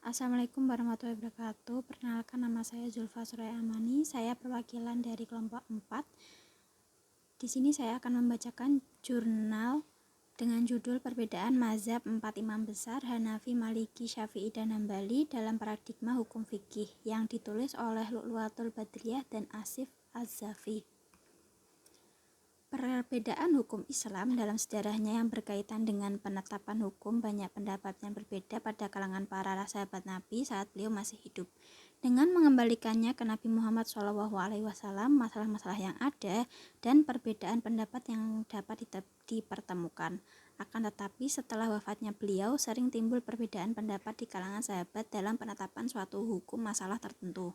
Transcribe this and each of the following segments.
Assalamualaikum warahmatullahi wabarakatuh. Perkenalkan, nama saya Zulfa Suraya Amani. Saya perwakilan dari kelompok 4. Di sini saya akan membacakan jurnal dengan judul Perbedaan Mazhab 4 Imam Besar Hanafi, Maliki, Syafi'i, dan Hambali dalam Paradigma Hukum Fikih yang ditulis oleh Lu'lu'atul Badriyah dan Asif Az-Zafi. Perbedaan hukum Islam dalam sejarahnya yang berkaitan dengan penetapan hukum banyak pendapat yang berbeda pada kalangan para sahabat Nabi saat beliau masih hidup. Dengan mengembalikannya ke Nabi Muhammad SAW, masalah-masalah yang ada dan perbedaan pendapat yang dapat dipertemukan. Akan tetapi setelah wafatnya beliau, sering timbul perbedaan pendapat di kalangan sahabat dalam penetapan suatu hukum masalah tertentu.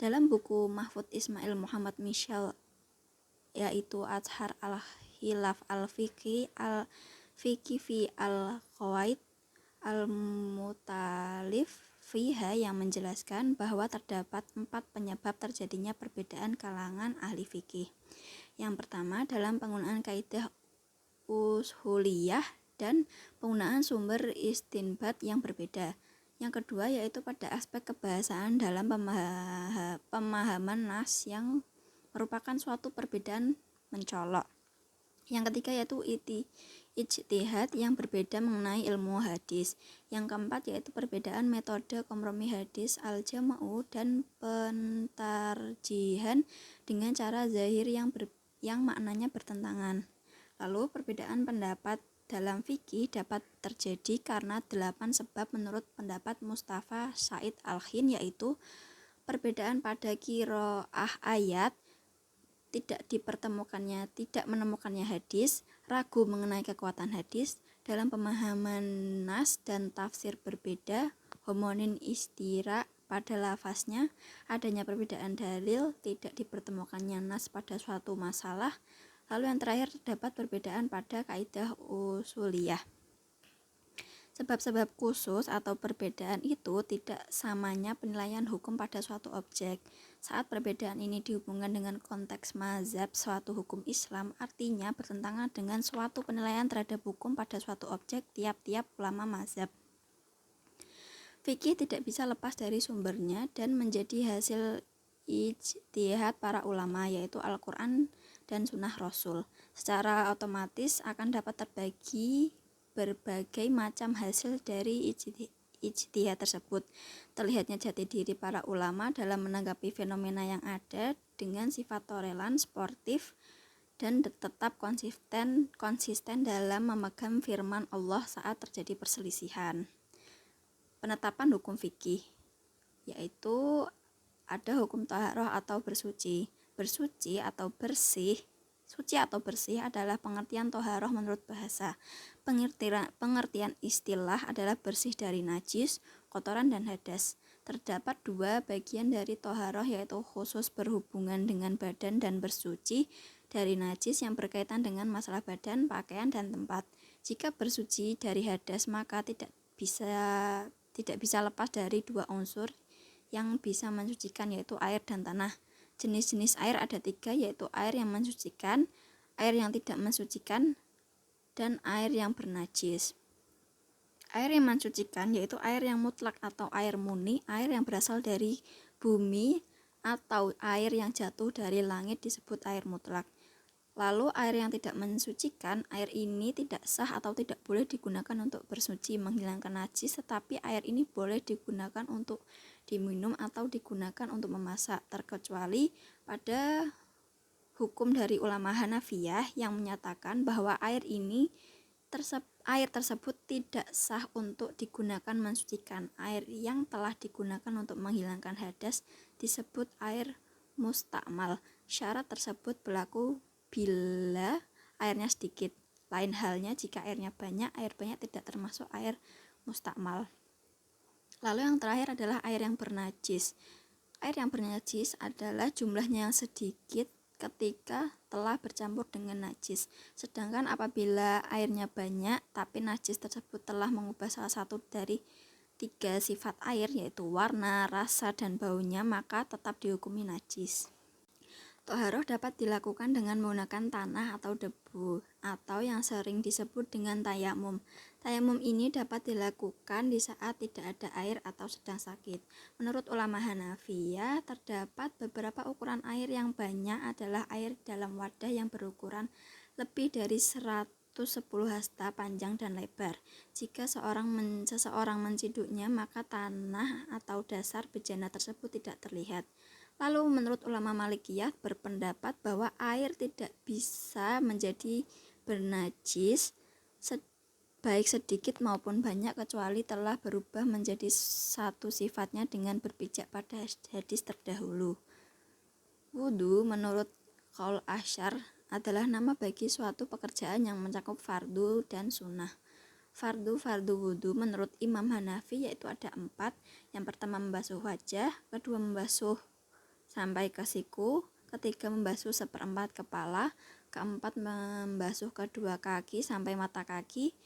Dalam buku Mahfud Ismail Muhammad Michel, yaitu Azhar al-Khilaf al-Fiqhi fi al-Qawaid al-Mutalif fiha, yang menjelaskan bahwa terdapat 4 penyebab terjadinya perbedaan kalangan ahli fikih. Yang pertama, dalam penggunaan kaidah ushuliyah dan penggunaan sumber istinbat yang berbeda. Yang kedua, yaitu pada aspek kebahasaan dalam pemahaman nas yang merupakan suatu perbedaan mencolok. Yang ketiga, yaitu ijtihad yang berbeda mengenai ilmu hadis. Yang keempat, yaitu perbedaan metode kompromi hadis al-jam'u dan pentarjihan dengan cara zahir yang maknanya bertentangan. Lalu perbedaan pendapat dalam fikih dapat terjadi karena 8 sebab menurut pendapat Mustafa Said Al-Khin, yaitu perbedaan pada qiraah ayat, tidak menemukannya hadis, ragu mengenai kekuatan hadis, dalam pemahaman nas dan tafsir berbeda, homonin istira pada lafaznya, adanya perbedaan dalil, tidak dipertemukannya nas pada suatu masalah. Lalu yang terakhir, terdapat perbedaan pada kaidah usuliyah. Sebab-sebab khusus atau perbedaan itu tidak samanya penilaian hukum pada suatu objek. Saat perbedaan ini dihubungkan dengan konteks mazhab suatu hukum Islam, artinya bertentangan dengan suatu penilaian terhadap hukum pada suatu objek tiap-tiap ulama mazhab. Fikih tidak bisa lepas dari sumbernya dan menjadi hasil ijtihad para ulama, yaitu Al-Quran dan Sunnah Rasul. Secara otomatis akan dapat terbagi berbagai macam hasil dari ijtihad tersebut. Terlihatnya jati diri para ulama dalam menanggapi fenomena yang ada dengan sifat toleran, sportif, dan tetap konsisten dalam memegang firman Allah saat terjadi perselisihan. Penetapan hukum fikih, yaitu ada hukum taharah atau bersuci. Bersuci atau bersih, suci atau bersih adalah pengertian toharoh menurut bahasa. Pengertian istilah adalah bersih dari najis, kotoran, dan hadas. Terdapat 2 bagian dari toharoh, yaitu khusus berhubungan dengan badan dan bersuci dari najis yang berkaitan dengan masalah badan, pakaian, dan tempat. Jika bersuci dari hadas, maka tidak bisa lepas dari 2 unsur yang bisa mensucikan, yaitu air dan tanah. Jenis-jenis air ada 3, yaitu air yang mensucikan, air yang tidak mensucikan, dan air yang bernajis. Air yang mensucikan yaitu air yang mutlak atau air murni, air yang berasal dari bumi atau air yang jatuh dari langit disebut air mutlak. Lalu air yang tidak mensucikan, air ini tidak sah atau tidak boleh digunakan untuk bersuci, menghilangkan najis, tetapi air ini boleh digunakan untuk diminum atau digunakan untuk memasak, terkecuali pada hukum dari ulama Hanafiyah yang menyatakan bahwa air tersebut tidak sah untuk digunakan mensucikan. Air yang telah digunakan untuk menghilangkan hadas disebut air mustakmal. Syarat tersebut berlaku bila airnya sedikit. Lain halnya jika airnya banyak, air banyak tidak termasuk air mustakmal. Lalu yang terakhir adalah air yang bernajis. Air yang bernajis adalah jumlahnya yang sedikit ketika telah bercampur dengan najis. Sedangkan apabila airnya banyak tapi najis tersebut telah mengubah salah satu dari 3 sifat air, yaitu warna, rasa, dan baunya, maka tetap dihukumi najis. Toharoh dapat dilakukan dengan menggunakan tanah atau debu, atau yang sering disebut dengan tayamum. Tayamum ini dapat dilakukan di saat tidak ada air atau sedang sakit. Menurut ulama Hanafiyah, terdapat beberapa ukuran air yang banyak adalah air dalam wadah yang berukuran lebih dari 110 hasta panjang dan lebar. Jika seseorang menciduknya, maka tanah atau dasar bejana tersebut tidak terlihat. Lalu menurut ulama Malikiyah berpendapat bahwa air tidak bisa menjadi bernajis baik sedikit maupun banyak kecuali telah berubah menjadi satu sifatnya dengan berpijak pada hadis terdahulu. Wudu menurut qaul Asy'ar adalah nama bagi suatu pekerjaan yang mencakup fardu dan sunnah. Fardu wudu menurut Imam Hanafi yaitu ada 4. Yang pertama membasuh wajah, kedua membasuh sampai ke siku, ketiga membasuh 1/4 kepala, keempat membasuh kedua kaki sampai mata kaki.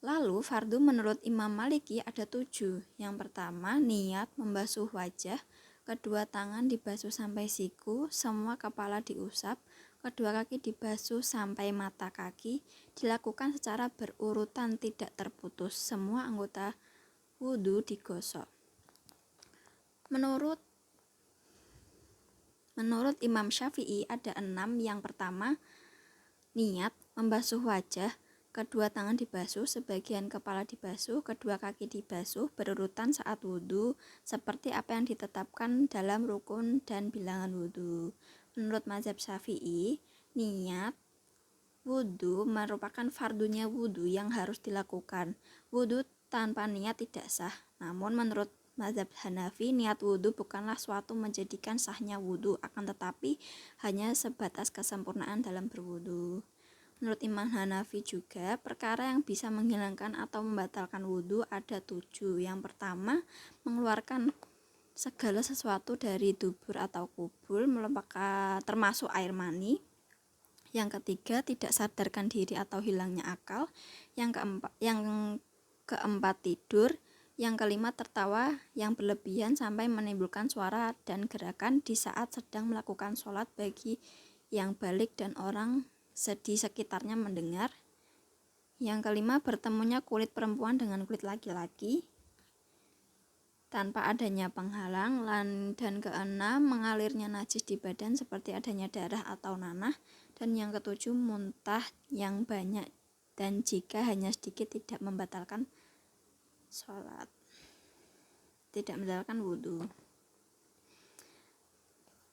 Lalu fardu menurut Imam Maliki ada 7. Yang pertama niat membasuh wajah, kedua tangan dibasuh sampai siku, semua kepala diusap, kedua kaki dibasuh sampai mata kaki, dilakukan secara berurutan tidak terputus, semua anggota wudu digosok. Menurut Imam Syafi'i ada 6. Yang pertama niat membasuh wajah, kedua tangan dibasuh, sebagian kepala dibasuh, kedua kaki dibasuh berurutan saat wudu seperti apa yang ditetapkan dalam rukun dan bilangan wudu. Menurut mazhab Syafi'i, niat wudu merupakan fardunya wudu yang harus dilakukan. Wudu tanpa niat tidak sah. Namun menurut mazhab Hanafi, niat wudu bukanlah suatu menjadikan sahnya wudu, akan tetapi hanya sebatas kesempurnaan dalam berwudu. Menurut Imam Hanafi juga, perkara yang bisa menghilangkan atau membatalkan wudu ada 7. Yang pertama, mengeluarkan segala sesuatu dari dubur atau kubul, termasuk air mani. Yang ketiga, tidak sadarkan diri atau hilangnya akal. Yang keempat tidur. Yang kelima, tertawa yang berlebihan sampai menimbulkan suara dan gerakan di saat sedang melakukan sholat bagi yang balik dan orang di sekitarnya mendengar. Yang kelima, bertemunya kulit perempuan dengan kulit laki-laki tanpa adanya penghalang. Dan keenam, mengalirnya najis di badan seperti adanya darah atau nanah. Dan yang ketujuh, muntah yang banyak dan jika hanya sedikit tidak membatalkan sholat, tidak membatalkan wudu.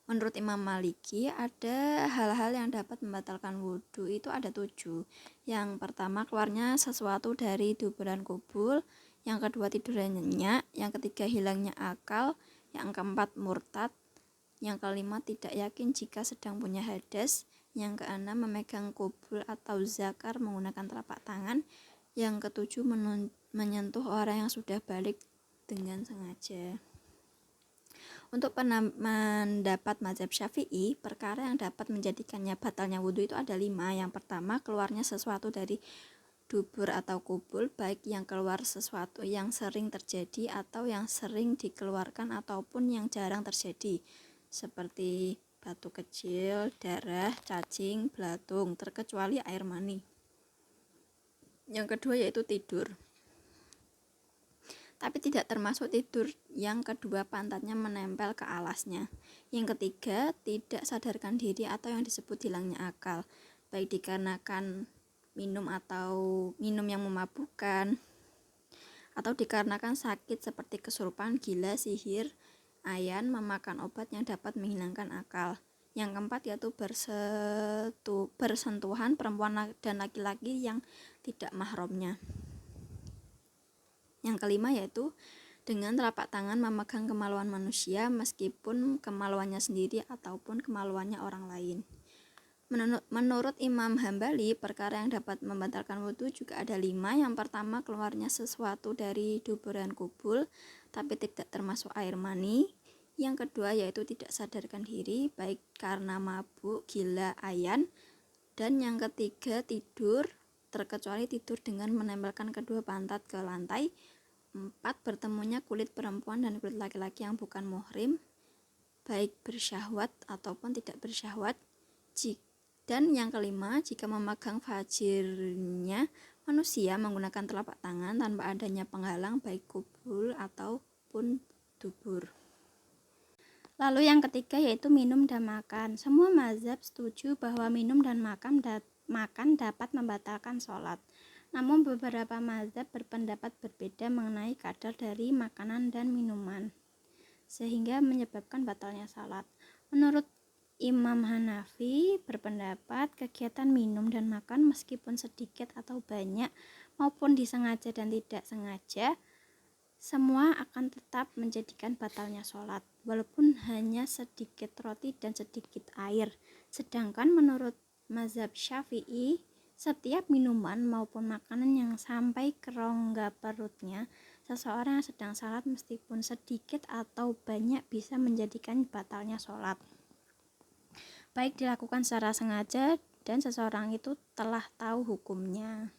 Menurut Imam Maliki ada hal-hal yang dapat membatalkan wudu itu ada 7. Yang pertama, keluarnya sesuatu dari duburan kubul. Yang kedua, tidurnya nyenyak. Yang ketiga, hilangnya akal. Yang keempat, murtad. Yang kelima, tidak yakin jika sedang punya hadas. Yang keenam, memegang kubul atau zakar menggunakan telapak tangan. Yang ketujuh, menyentuh orang yang sudah balik dengan sengaja. Untuk pendapat mazhab Syafi'i, perkara yang dapat menjadikannya batalnya wudu itu ada 5. Yang pertama, keluarnya sesuatu dari dubur atau kubul, baik yang keluar sesuatu yang sering terjadi atau yang sering dikeluarkan ataupun yang jarang terjadi, seperti batu kecil, darah, cacing, belatung, terkecuali air mani. Yang kedua yaitu tidur, tapi tidak termasuk tidur yang kedua pantatnya menempel ke alasnya. Yang ketiga, tidak sadarkan diri atau yang disebut hilangnya akal, baik dikarenakan minum yang memabukkan atau dikarenakan sakit seperti kesurupan, gila, sihir, ayan, memakan obat yang dapat menghilangkan akal. Yang keempat yaitu bersentuhan perempuan dan laki-laki yang tidak mahramnya. Yang kelima yaitu dengan telapak tangan memegang kemaluan manusia meskipun kemaluannya sendiri ataupun kemaluannya orang lain. Menurut Imam Hambali, perkara yang dapat membatalkan wudu juga ada 5. Yang pertama, keluarnya sesuatu dari duburan kubul tapi tidak termasuk air mani. Yang kedua yaitu tidak sadarkan diri baik karena mabuk, gila, ayan. Dan yang ketiga, tidur terkecuali tidur dengan menempelkan kedua pantat ke lantai. 4. Bertemunya kulit perempuan dan kulit laki-laki yang bukan muhrim. baik bersyahwat ataupun tidak bersyahwat. Dan yang kelima, jika memegang fajirnya manusia menggunakan telapak tangan tanpa adanya penghalang baik kubul ataupun dubur. Lalu yang ketiga yaitu minum dan makan. Semua mazhab setuju bahwa minum dan makan dapat membatalkan sholat. Namun beberapa mazhab berpendapat berbeda mengenai kadar dari makanan dan minuman, sehingga menyebabkan batalnya sholat. Menurut Imam Hanafi berpendapat kegiatan minum dan makan meskipun sedikit atau banyak maupun disengaja dan tidak sengaja, semua akan tetap menjadikan batalnya sholat, walaupun hanya sedikit roti dan sedikit air. Sedangkan menurut mazhab Syafi'i, setiap minuman maupun makanan yang sampai ke rongga perutnya seseorang yang sedang sholat meskipun sedikit atau banyak bisa menjadikan batalnya sholat, baik dilakukan secara sengaja dan seseorang itu telah tahu hukumnya.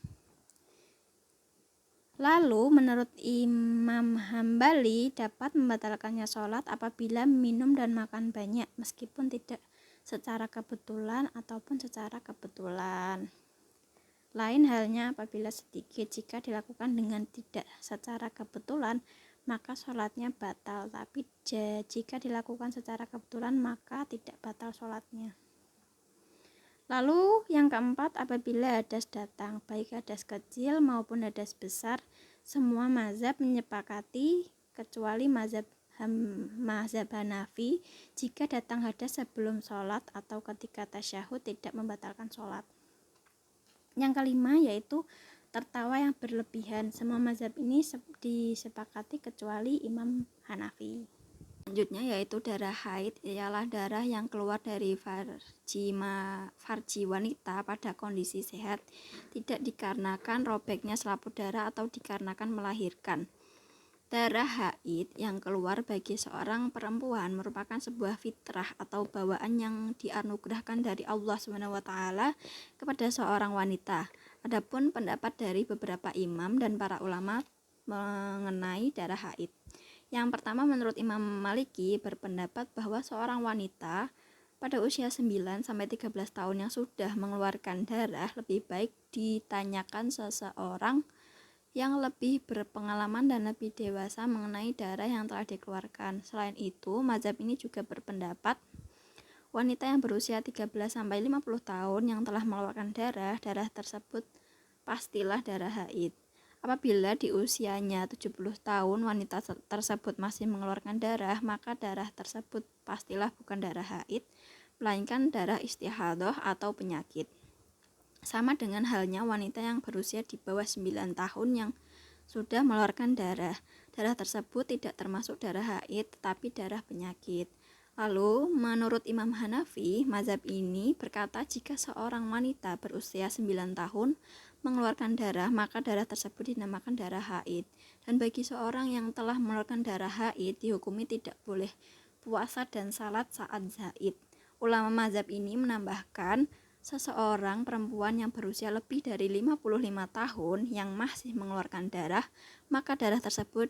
Lalu menurut Imam Hambali dapat membatalkannya sholat apabila minum dan makan banyak meskipun tidak secara kebetulan ataupun secara kebetulan. Lain halnya apabila sedikit, jika dilakukan dengan tidak secara kebetulan maka sholatnya batal, tapi jika dilakukan secara kebetulan maka tidak batal sholatnya. Lalu yang keempat, apabila hadas datang, baik hadas kecil maupun hadas besar, semua mazhab menyepakati kecuali mazhab Hanafi, jika datang hadas sebelum sholat atau ketika tasyahud tidak membatalkan sholat. Yang kelima yaitu tertawa yang berlebihan. Semua mazhab ini disepakati kecuali Imam Hanafi. Selanjutnya yaitu darah haid, ialah darah yang keluar dari farji wanita pada kondisi sehat, tidak dikarenakan robeknya selaput darah atau dikarenakan melahirkan. Darah haid yang keluar bagi seorang perempuan merupakan sebuah fitrah atau bawaan yang dianugerahkan dari Allah SWT kepada seorang wanita. Adapun pendapat dari beberapa imam dan para ulama mengenai darah haid. Yang pertama, menurut Imam Maliki berpendapat bahwa seorang wanita pada usia 9-13 tahun yang sudah mengeluarkan darah lebih baik ditanyakan seseorang yang lebih berpengalaman dan lebih dewasa mengenai darah yang telah dikeluarkan. Selain itu, mazhab ini juga berpendapat wanita yang berusia 13-50 tahun yang telah mengeluarkan darah tersebut pastilah darah haid. Apabila di usianya 70 tahun wanita tersebut masih mengeluarkan darah, maka darah tersebut pastilah bukan darah haid, melainkan darah istihadah atau penyakit. Sama dengan halnya wanita yang berusia di bawah 9 tahun yang sudah mengeluarkan darah tersebut tidak termasuk darah haid tetapi darah penyakit. Lalu menurut Imam Hanafi, mazhab ini berkata jika seorang wanita berusia 9 tahun mengeluarkan darah, maka darah tersebut dinamakan darah haid. Dan bagi seorang yang telah mengeluarkan darah haid dihukumi tidak boleh puasa dan salat saat haid. Ulama mazhab ini menambahkan seseorang perempuan yang berusia lebih dari 55 tahun yang masih mengeluarkan darah, maka darah tersebut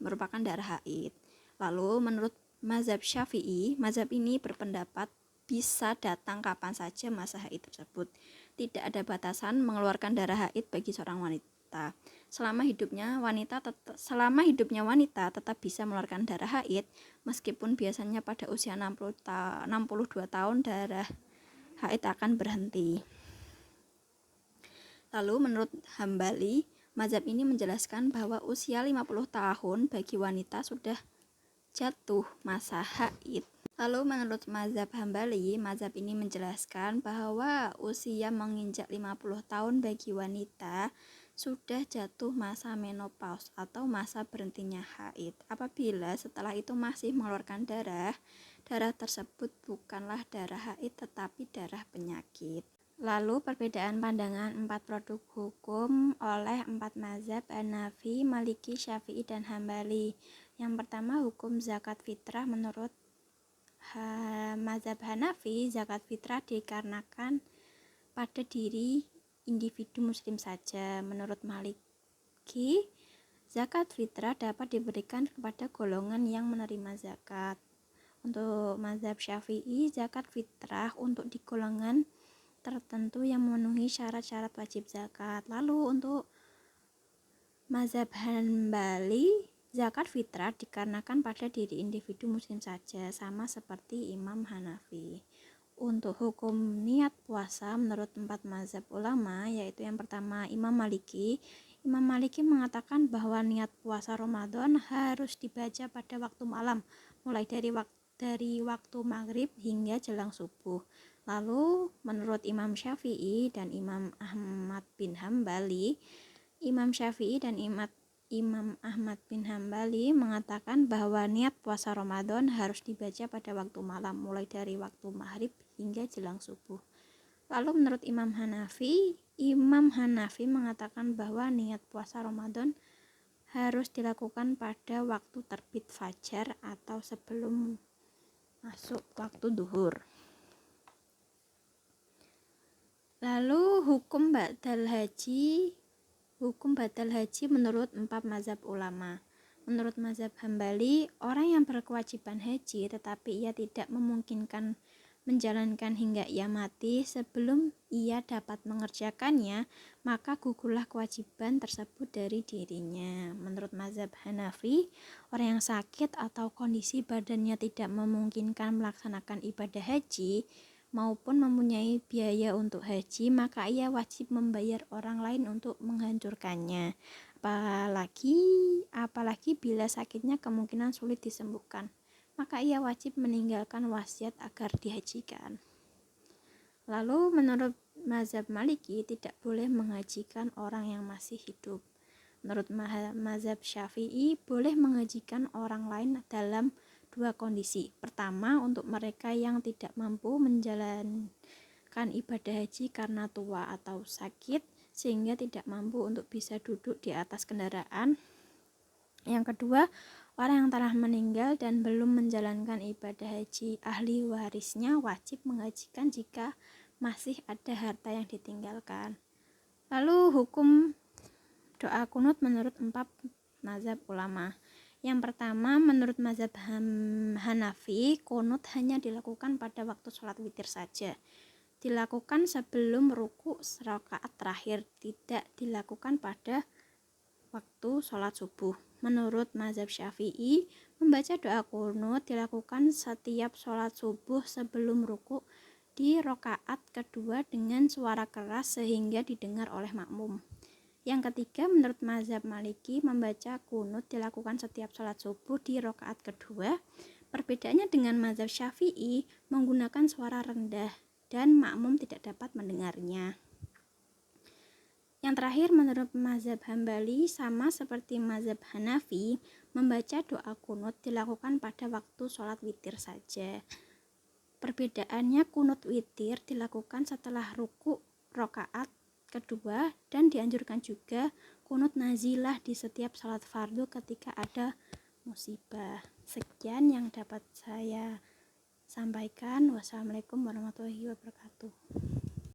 merupakan darah haid. Lalu menurut mazhab Syafi'i, mazhab ini berpendapat bisa datang kapan saja masa haid tersebut. Tidak ada batasan mengeluarkan darah haid bagi seorang wanita. Selama hidupnya wanita tetap bisa mengeluarkan darah haid, meskipun biasanya pada usia 62 tahun darah haid akan berhenti. Lalu menurut Hambali, mazhab ini menjelaskan bahwa usia 50 tahun bagi wanita sudah jatuh masa haid. Lalu menurut mazhab Hambali, mazhab ini menjelaskan bahwa usia menginjak 50 tahun bagi wanita sudah jatuh masa menopause atau masa berhentinya haid. Apabila setelah itu masih mengeluarkan darah tersebut bukanlah darah haid tetapi darah penyakit. Lalu perbedaan pandangan 4 produk hukum oleh 4 mazhab Hanafi, Maliki, Syafi'i, dan Hambali. Yang pertama, hukum zakat fitrah. Menurut mazhab Hanafi, zakat fitrah dikarenakan pada diri individu muslim saja. Menurut Maliki, zakat fitrah dapat diberikan kepada golongan yang menerima zakat. Untuk mazhab Syafi'i, zakat fitrah untuk di golongan tertentu yang memenuhi syarat-syarat wajib zakat. Lalu untuk mazhab Hanbali, zakat fitrah dikarenakan pada diri individu muslim saja, sama seperti Imam Hanafi. Untuk hukum niat puasa menurut 4 mazhab ulama, yaitu yang pertama Imam Maliki. Imam Maliki mengatakan bahwa niat puasa Ramadan harus dibaca pada waktu malam, mulai dari waktu maghrib hingga jelang subuh. Lalu menurut Imam Syafi'i dan Imam Ahmad bin Hambali, Imam Syafi'i dan Imam Ahmad bin Hambali mengatakan bahwa niat puasa Ramadan harus dibaca pada waktu malam, mulai dari waktu maghrib hingga jelang subuh. Lalu menurut Imam Hanafi mengatakan bahwa niat puasa Ramadan harus dilakukan pada waktu terbit fajar atau sebelum masuk waktu duhur. Lalu hukum batal haji menurut 4 mazhab ulama. Menurut mazhab Hambali, orang yang berkewajiban haji tetapi ia tidak memungkinkan menjalankan hingga ia mati sebelum ia dapat mengerjakannya, maka gugurlah kewajiban tersebut dari dirinya. Menurut mazhab Hanafi, orang yang sakit atau kondisi badannya tidak memungkinkan melaksanakan ibadah haji maupun mempunyai biaya untuk haji, maka ia wajib membayar orang lain untuk menghancurkannya. Apalagi bila sakitnya kemungkinan sulit disembuhkan, maka ia wajib meninggalkan wasiat agar dihajikan. Lalu menurut mazhab Maliki, tidak boleh menghajikan orang yang masih hidup. Menurut mazhab Syafi'i, boleh menghajikan orang lain dalam 2 kondisi. Pertama, untuk mereka yang tidak mampu menjalankan ibadah haji karena tua atau sakit sehingga tidak mampu untuk bisa duduk di atas kendaraan. Yang kedua, orang yang telah meninggal dan belum menjalankan ibadah haji, ahli warisnya wajib menghajikan jika masih ada harta yang ditinggalkan. Lalu hukum doa kunut menurut 4 mazhab ulama. Yang pertama, menurut mazhab Hanafi, kunut hanya dilakukan pada waktu sholat witir saja. Dilakukan sebelum ruku rakaat terakhir, tidak dilakukan pada waktu sholat subuh. Menurut mazhab Syafi'i, membaca doa kunut dilakukan setiap sholat subuh sebelum ruku di rakaat kedua dengan suara keras sehingga didengar oleh makmum. Yang ketiga, menurut mazhab Maliki, membaca kunut dilakukan setiap sholat subuh di rakaat kedua. Perbedaannya dengan mazhab Syafi'i, menggunakan suara rendah dan makmum tidak dapat mendengarnya. Yang terakhir, menurut mazhab Hambali, sama seperti mazhab Hanafi, membaca doa kunut dilakukan pada waktu sholat witir saja. Perbedaannya, kunut witir dilakukan setelah ruku rakaat kedua dan dianjurkan juga kunut nazilah di setiap sholat fardu ketika ada musibah. Sekian yang dapat saya sampaikan. Wassalamualaikum warahmatullahi wabarakatuh.